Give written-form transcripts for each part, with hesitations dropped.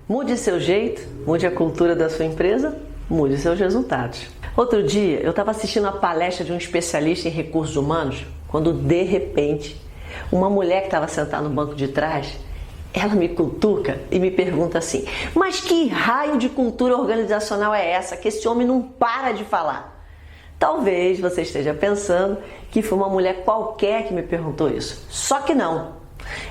Mude seu jeito, mude a cultura da sua empresa, mude seus resultados. Outro dia eu estava assistindo a palestra de um especialista em recursos humanos, quando de repente uma mulher que estava sentada no banco de trás, ela me cutuca e me pergunta assim: mas que raio de cultura organizacional é essa que esse homem não para de falar? Talvez você esteja pensando que foi uma mulher qualquer que me perguntou isso. Só que não.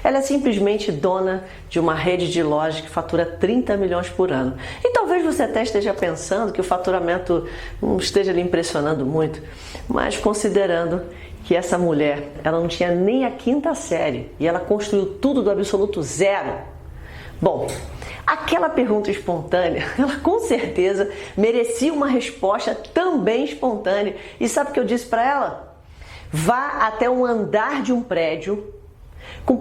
Ela é simplesmente dona de uma rede de lojas que fatura 30 milhões por ano. E talvez você até esteja pensando que o faturamento não esteja lhe impressionando muito, mas considerando que essa mulher, ela não tinha nem a quinta série e ela construiu tudo do absoluto zero. Bom, aquela pergunta espontânea, ela com certeza merecia uma resposta também espontânea. E sabe o que eu disse para ela? Vá até um andar de um prédio com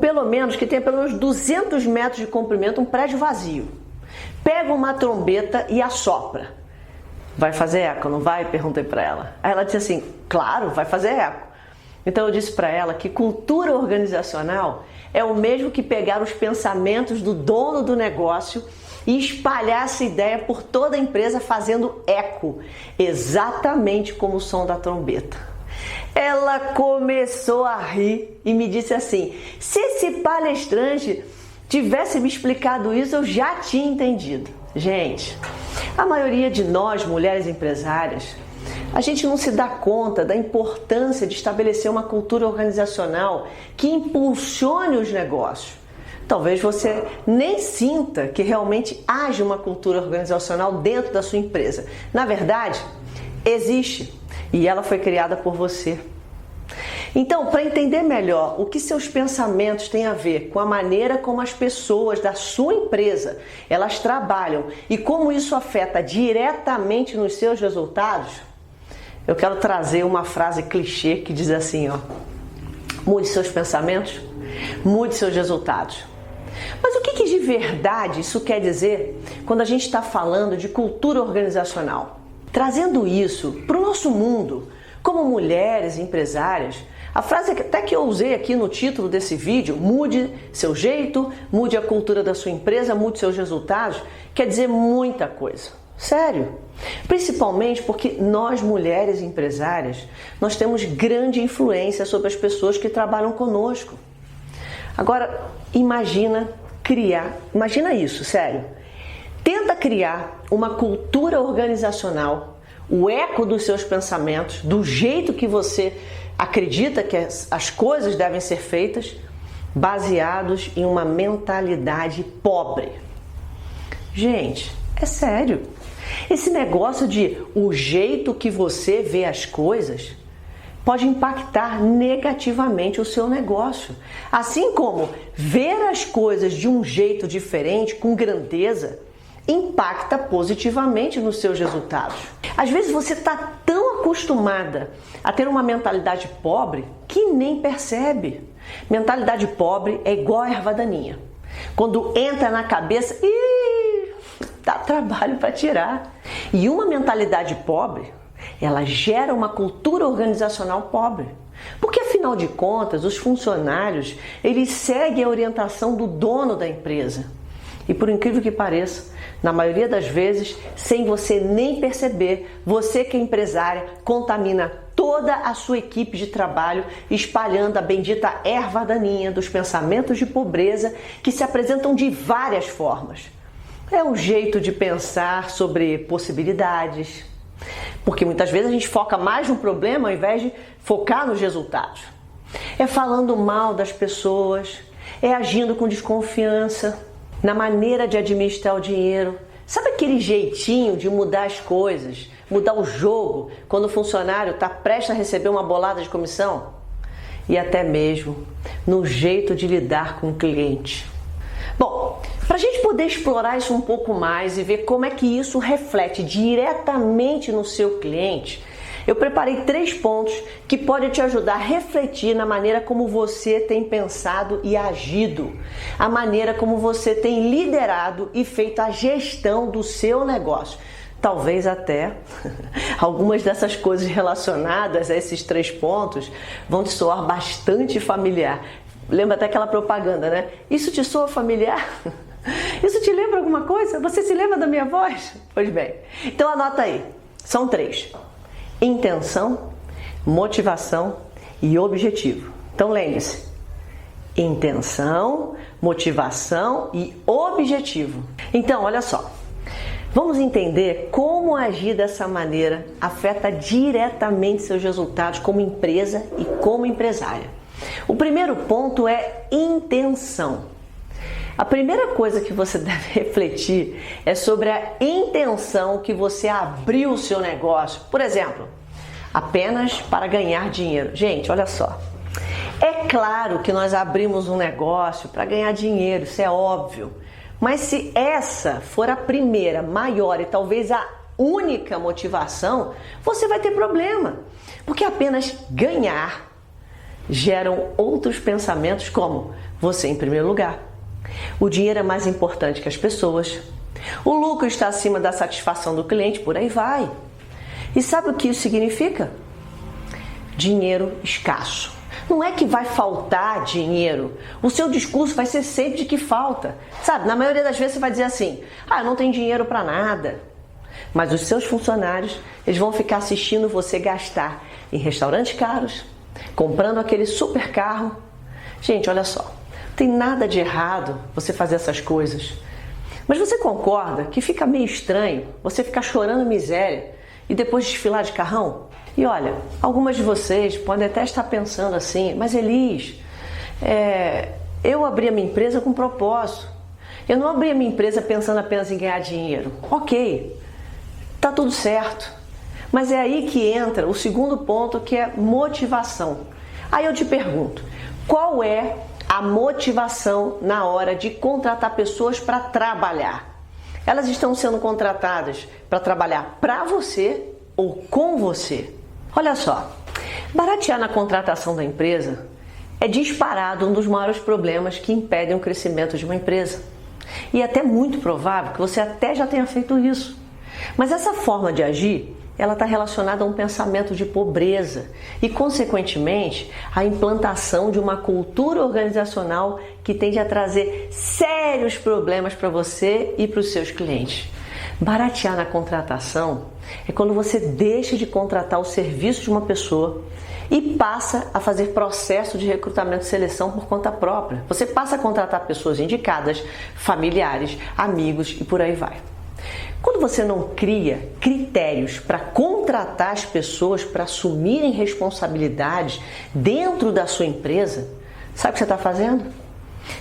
que tenha pelo menos 200 metros de comprimento, um prédio vazio. Pega uma trombeta e assopra. Vai fazer eco, não vai? Perguntei para ela. Aí ela disse assim: claro, vai fazer eco. Então eu disse para ela que cultura organizacional é o mesmo que pegar os pensamentos do dono do negócio e espalhar essa ideia por toda a empresa fazendo eco, exatamente como o som da trombeta. Ela começou a rir e me disse assim: se esse palestrante tivesse me explicado isso, eu já tinha entendido. Gente, a maioria de nós, mulheres empresárias, a gente não se dá conta da importância de estabelecer uma cultura organizacional que impulsione os negócios. Talvez você nem sinta que realmente haja uma cultura organizacional dentro da sua empresa. Na verdade, existe. E ela foi criada por você. Então, para entender melhor o que seus pensamentos têm a ver com a maneira como as pessoas da sua empresa elas trabalham e como isso afeta diretamente nos seus resultados, eu quero trazer uma frase clichê que diz assim, ó: mude seus pensamentos, mude seus resultados. Mas o que de verdade isso quer dizer quando a gente está falando de cultura organizacional? Trazendo isso para o nosso mundo, como mulheres empresárias, a frase até que eu usei aqui no título desse vídeo, mude seu jeito, mude a cultura da sua empresa, mude seus resultados, quer dizer muita coisa. Sério. Principalmente porque nós, mulheres empresárias, nós temos grande influência sobre as pessoas que trabalham conosco. Agora, imagina isso, sério. Tenta criar uma cultura organizacional, o eco dos seus pensamentos, do jeito que você acredita que as coisas devem ser feitas, baseados em uma mentalidade pobre. Gente, é sério. Esse negócio de o jeito que você vê as coisas pode impactar negativamente o seu negócio. Assim como ver as coisas de um jeito diferente, com grandeza, impacta positivamente nos seus resultados. Às vezes você está tão acostumada a ter uma mentalidade pobre que nem percebe. Mentalidade pobre é igual a erva daninha. Quando entra na cabeça, dá trabalho para tirar. E uma mentalidade pobre, ela gera uma cultura organizacional pobre. Porque afinal de contas, os funcionários, eles seguem a orientação do dono da empresa. E por incrível que pareça, na maioria das vezes, sem você nem perceber, você que é empresária contamina toda a sua equipe de trabalho, espalhando a bendita erva daninha dos pensamentos de pobreza que se apresentam de várias formas. É um jeito de pensar sobre possibilidades, porque muitas vezes a gente foca mais no problema ao invés de focar nos resultados. É falando mal das pessoas, é agindo com desconfiança na maneira de administrar o dinheiro. Sabe aquele jeitinho de mudar as coisas, mudar o jogo quando o funcionário está prestes a receber uma bolada de comissão? E até mesmo no jeito de lidar com o cliente. Bom, para a gente poder explorar isso um pouco mais e ver como é que isso reflete diretamente no seu cliente, eu preparei 3 pontos que podem te ajudar a refletir na maneira como você tem pensado e agido, a maneira como você tem liderado e feito a gestão do seu negócio. Talvez até algumas dessas coisas relacionadas a esses 3 pontos vão te soar bastante familiar. Lembra até aquela propaganda, né? Isso te soa familiar? Isso te lembra alguma coisa? Você se lembra da minha voz? Pois bem, então anota aí. São 3. Intenção, motivação e objetivo. Então lembre-se. Intenção, motivação e objetivo. Então, olha só. Vamos entender como agir dessa maneira afeta diretamente seus resultados como empresa e como empresária. O primeiro ponto é intenção. A primeira coisa que você deve refletir é sobre a intenção que você abriu o seu negócio. Por exemplo, apenas para ganhar dinheiro. Gente, olha só. É claro que nós abrimos um negócio para ganhar dinheiro, isso é óbvio. Mas se essa for a primeira, maior e talvez a única motivação, você vai ter problema. Porque apenas ganhar geram outros pensamentos como você em primeiro lugar. O dinheiro é mais importante que as pessoas. O lucro está acima da satisfação do cliente, por aí vai. E sabe o que isso significa? Dinheiro escasso. Não é que vai faltar dinheiro. O seu discurso vai ser sempre de que falta. Sabe, na maioria das vezes você vai dizer assim: eu não tenho dinheiro para nada. Mas os seus funcionários, eles vão ficar assistindo você gastar em restaurantes caros, comprando aquele super carro. Gente, olha só. Não tem nada de errado você fazer essas coisas. Mas você concorda que fica meio estranho você ficar chorando miséria e depois desfilar de carrão? E olha, algumas de vocês podem até estar pensando assim: mas Elis, eu abri a minha empresa com propósito. Eu não abri a minha empresa pensando apenas em ganhar dinheiro. Ok, tá tudo certo. Mas é aí que entra o segundo ponto, que é motivação. Aí eu te pergunto, qual é a motivação na hora de contratar pessoas para trabalhar? Elas estão sendo contratadas para trabalhar para você ou com você? Olha só, baratear na contratação da empresa é disparado um dos maiores problemas que impedem o crescimento de uma empresa. E é até muito provável que você até já tenha feito isso. Mas essa forma de agir, ela está relacionada a um pensamento de pobreza e, consequentemente, a implantação de uma cultura organizacional que tende a trazer sérios problemas para você e para os seus clientes. Baratear na contratação é quando você deixa de contratar o serviço de uma pessoa e passa a fazer processo de recrutamento e seleção por conta própria. Você passa a contratar pessoas indicadas, familiares, amigos e por aí vai. Quando você não cria critérios para contratar as pessoas para assumirem responsabilidades dentro da sua empresa, sabe o que você está fazendo?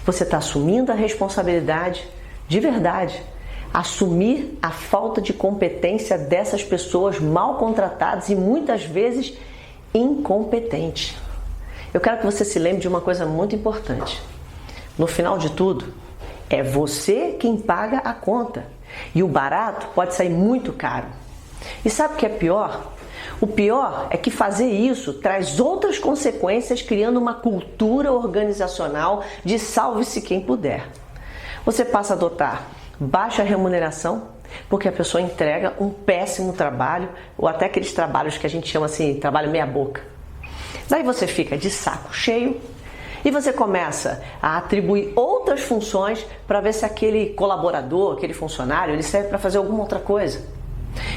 Você está assumindo a responsabilidade de verdade. Assumir a falta de competência dessas pessoas mal contratadas e muitas vezes incompetentes. Eu quero que você se lembre de uma coisa muito importante. No final de tudo, é você quem paga a conta. E o barato pode sair muito caro. E sabe o que é pior? O pior é que fazer isso traz outras consequências, criando uma cultura organizacional de salve-se quem puder. Você passa a adotar baixa remuneração, porque a pessoa entrega um péssimo trabalho, ou até aqueles trabalhos que a gente chama assim, trabalho meia boca. Daí você fica de saco cheio e você começa a atribuir outras funções para ver se aquele colaborador, aquele funcionário, ele serve para fazer alguma outra coisa.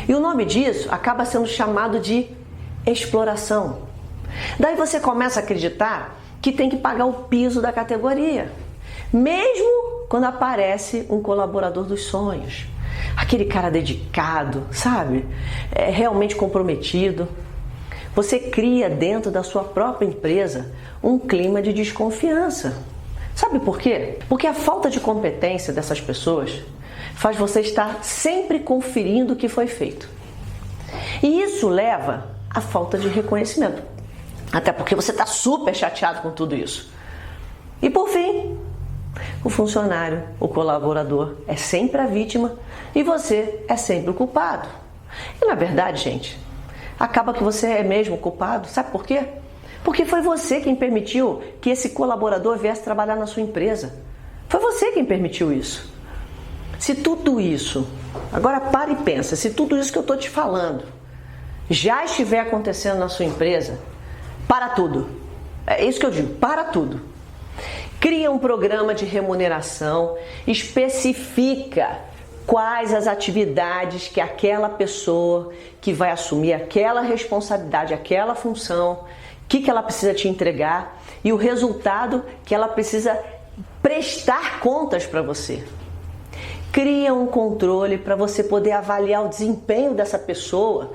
E o nome disso acaba sendo chamado de exploração. Daí você começa a acreditar que tem que pagar o piso da categoria, mesmo quando aparece um colaborador dos sonhos, aquele cara dedicado, sabe? Realmente comprometido. Você cria dentro da sua própria empresa um clima de desconfiança. Sabe por quê? Porque a falta de competência dessas pessoas faz você estar sempre conferindo o que foi feito. E isso leva à falta de reconhecimento. Até porque você está super chateado com tudo isso. E por fim, o funcionário, o colaborador é sempre a vítima e você é sempre o culpado. E na verdade, gente, acaba que você é mesmo o culpado. Sabe por quê? Porque foi você quem permitiu que esse colaborador viesse trabalhar na sua empresa. Foi você quem permitiu isso. Se tudo isso, agora para e pensa, se tudo isso que eu estou te falando já estiver acontecendo na sua empresa, para tudo. É isso que eu digo, para tudo. Cria um programa de remuneração, especifica quais as atividades que aquela pessoa que vai assumir aquela responsabilidade, aquela função, o que ela precisa te entregar e o resultado que ela precisa prestar contas para você. Cria um controle para você poder avaliar o desempenho dessa pessoa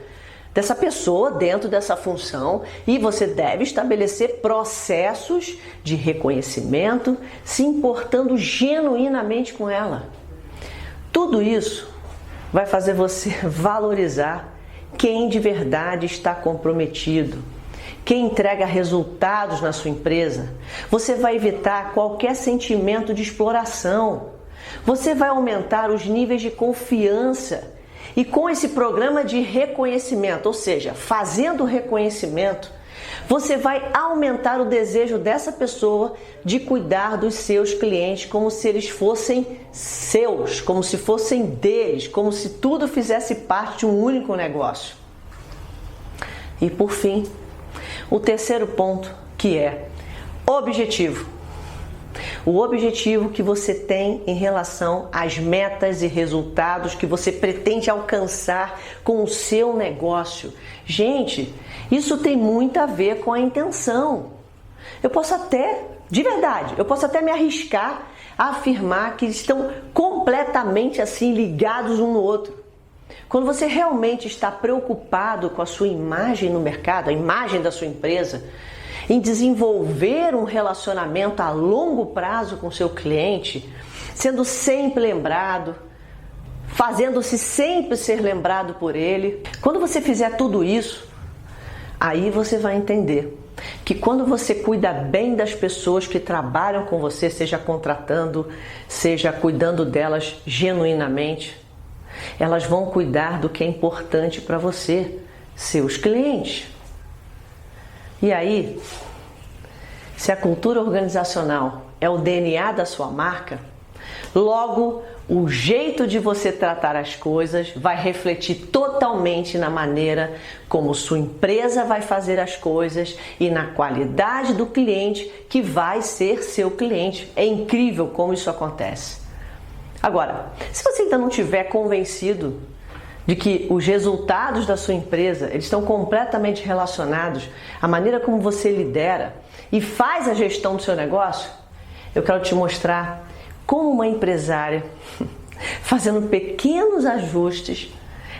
dentro dessa função, e você deve estabelecer processos de reconhecimento, se importando genuinamente com ela. Tudo isso vai fazer você valorizar quem de verdade está comprometido, quem entrega resultados na sua empresa. Você vai evitar qualquer sentimento de exploração. Você vai aumentar os níveis de confiança. E com esse programa de reconhecimento, ou seja, fazendo o reconhecimento, você vai aumentar o desejo dessa pessoa de cuidar dos seus clientes como se eles fossem seus, como se fossem deles, como se tudo fizesse parte de um único negócio. E por fim, o terceiro ponto, que é objetivo. O objetivo que você tem em relação às metas e resultados que você pretende alcançar com o seu negócio. Gente, isso tem muito a ver com a intenção. Eu posso até me arriscar a afirmar que estão completamente assim ligados um no outro. Quando você realmente está preocupado com a sua imagem no mercado, a imagem da sua empresa, em desenvolver um relacionamento a longo prazo com o seu cliente, sendo sempre lembrado, fazendo-se sempre ser lembrado por ele. Quando você fizer tudo isso, aí você vai entender que quando você cuida bem das pessoas que trabalham com você, seja contratando, seja cuidando delas genuinamente, elas vão cuidar do que é importante para você, seus clientes. E aí, se a cultura organizacional é o DNA da sua marca, logo o jeito de você tratar as coisas vai refletir totalmente na maneira como sua empresa vai fazer as coisas e na qualidade do cliente que vai ser seu cliente. É incrível como isso acontece. Agora, se você ainda não estiver convencido de que os resultados da sua empresa eles estão completamente relacionados à maneira como você lidera e faz a gestão do seu negócio, eu quero te mostrar como uma empresária, fazendo pequenos ajustes,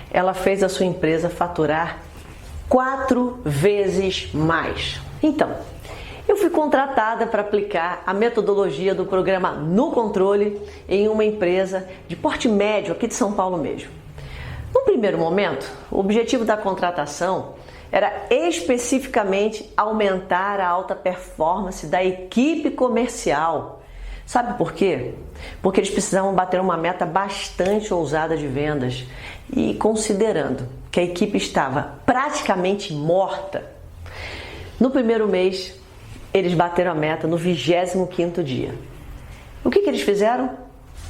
ela fez a sua empresa faturar 4 vezes mais. Então, eu fui contratada para aplicar a metodologia do programa No Controle em uma empresa de porte médio aqui de São Paulo mesmo. No primeiro momento, o objetivo da contratação era especificamente aumentar a alta performance da equipe comercial. Sabe por quê? Porque eles precisavam bater uma meta bastante ousada de vendas e considerando que a equipe estava praticamente morta, no primeiro mês eles bateram a meta no 25º dia. O que eles fizeram?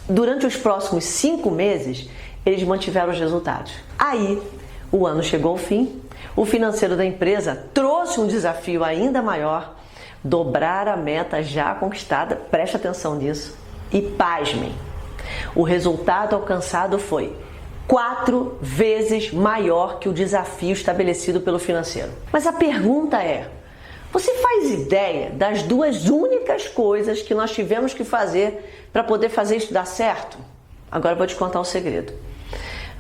Durante os próximos 5 meses, eles mantiveram os resultados. Aí, o ano chegou ao fim, o financeiro da empresa trouxe um desafio ainda maior, dobrar a meta já conquistada, preste atenção nisso, e pasmem, o resultado alcançado foi 4 vezes maior que o desafio estabelecido pelo financeiro. Mas a pergunta é, você faz ideia das 2 únicas coisas que nós tivemos que fazer para poder fazer isso dar certo? Agora eu vou te contar um segredo.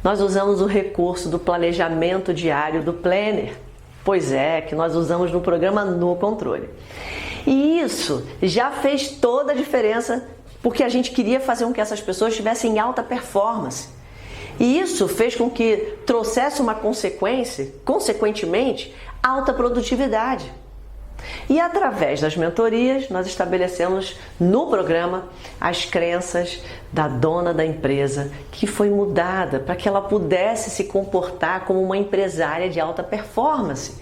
Nós usamos o recurso do planejamento diário do Planner. Pois é, que nós usamos no programa No Controle. E isso já fez toda a diferença porque a gente queria fazer com que essas pessoas tivessem alta performance. E isso fez com que trouxesse uma consequentemente, alta produtividade. E através das mentorias, nós estabelecemos no programa as crenças da dona da empresa, que foi mudada para que ela pudesse se comportar como uma empresária de alta performance.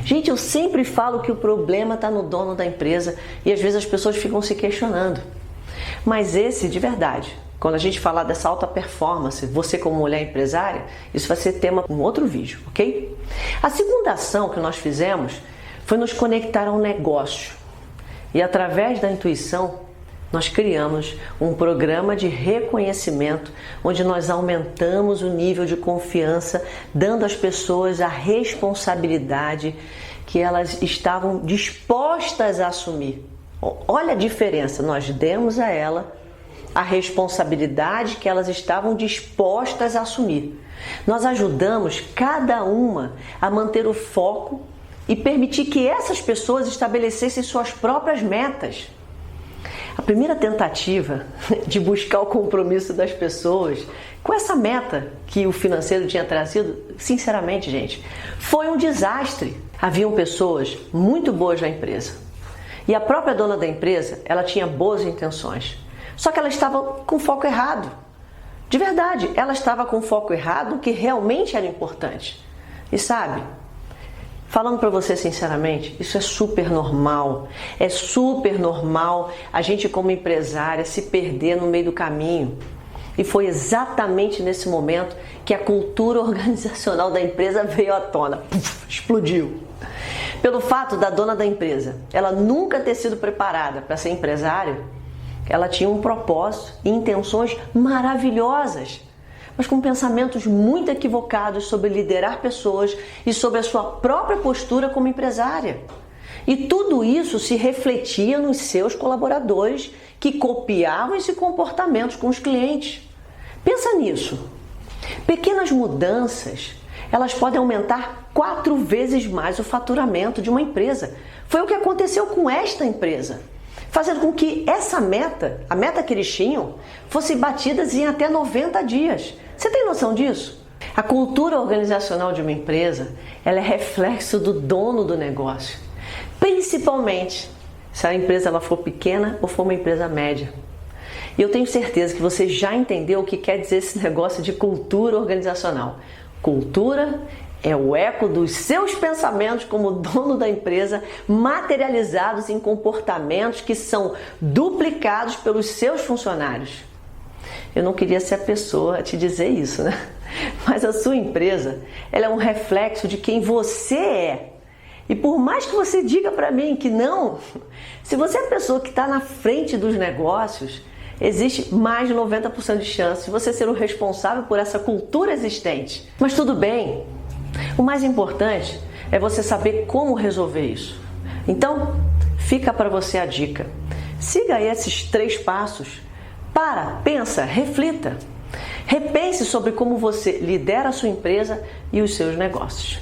Gente, eu sempre falo que o problema está no dono da empresa e às vezes as pessoas ficam se questionando. Mas esse, de verdade, quando a gente falar dessa alta performance, você como mulher empresária, isso vai ser tema em outro vídeo, ok? A segunda ação que nós fizemos foi nos conectar ao negócio. E através da intuição, nós criamos um programa de reconhecimento onde nós aumentamos o nível de confiança, dando às pessoas a responsabilidade que elas estavam dispostas a assumir. Olha a diferença, nós demos a ela a responsabilidade que elas estavam dispostas a assumir. Nós ajudamos cada uma a manter o foco e permitir que essas pessoas estabelecessem suas próprias metas. A primeira tentativa de buscar o compromisso das pessoas com essa meta que o financeiro tinha trazido, sinceramente, gente, foi um desastre. Haviam pessoas muito boas na empresa e a própria dona da empresa, ela tinha boas intenções, só que ela estava com foco errado. De verdade, ela estava com foco errado, que realmente era importante. E sabe, falando para você sinceramente, isso é super normal. É super normal a gente como empresária se perder no meio do caminho. E foi exatamente nesse momento que a cultura organizacional da empresa veio à tona. Puf, explodiu. Pelo fato da dona da empresa, ela nunca ter sido preparada para ser empresária, ela tinha um propósito e intenções maravilhosas, mas com pensamentos muito equivocados sobre liderar pessoas e sobre a sua própria postura como empresária. E tudo isso se refletia nos seus colaboradores, que copiavam esse comportamento com os clientes. Pensa nisso. Pequenas mudanças, elas podem aumentar 4 vezes mais o faturamento de uma empresa. Foi o que aconteceu com esta empresa, fazendo com que essa meta, a meta que eles tinham, fosse batida em até 90 dias. Você tem noção disso? A cultura organizacional de uma empresa, ela é reflexo do dono do negócio, principalmente se a empresa ela for pequena ou for uma empresa média. E eu tenho certeza que você já entendeu o que quer dizer esse negócio de cultura organizacional. Cultura é o eco dos seus pensamentos como dono da empresa, materializados em comportamentos que são duplicados pelos seus funcionários. Eu não queria ser a pessoa a te dizer isso, né? Mas a sua empresa, ela é um reflexo de quem você é. E por mais que você diga para mim que não, se você é a pessoa que está na frente dos negócios, existe mais de 90% de chance de você ser o responsável por essa cultura existente. Mas tudo bem. O mais importante é você saber como resolver isso. Então, fica para você a dica. Siga esses 3 passos. Pensa, reflita. Repense sobre como você lidera a sua empresa e os seus negócios.